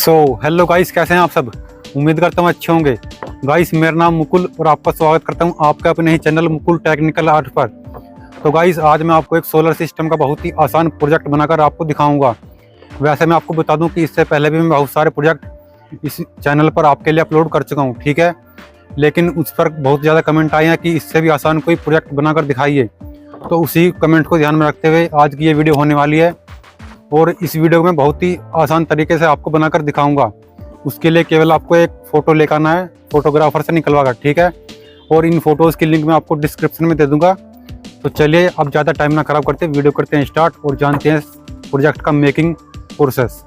Hello guys, कैसे हैं आप सब। उम्मीद करता हूँ अच्छे होंगे। गाइस, मेरा नाम मुकुल और आपका स्वागत करता हूँ आपके अपने ही चैनल मुकुल टेक्निकल आर्ट पर। तो गाइस, आज मैं आपको एक सोलर सिस्टम का बहुत ही आसान प्रोजेक्ट बनाकर आपको दिखाऊंगा। वैसे मैं आपको बता दूं कि इससे पहले भी मैं बहुत सारे प्रोजेक्ट इस चैनल पर आपके लिए अपलोड कर चुका हूँ, ठीक है। लेकिन उस पर बहुत ज़्यादा कमेंट आए हैं कि इससे भी आसान कोई प्रोजेक्ट बनाकर दिखाइए। तो उसी कमेंट को ध्यान में रखते हुए आज की ये वीडियो होने वाली है। और इस वीडियो में बहुत ही आसान तरीके से आपको बनाकर दिखाऊंगा। उसके लिए केवल आपको एक फ़ोटो लेकर आना है, फोटोग्राफर से निकलवा कर, ठीक है। और इन फोटोज़ की लिंक मैं आपको डिस्क्रिप्शन में दे दूंगा। तो चलिए अब ज़्यादा टाइम ना खराब करते वीडियो करते हैं स्टार्ट और जानते हैं प्रोजेक्ट का मेकिंग प्रोसेस।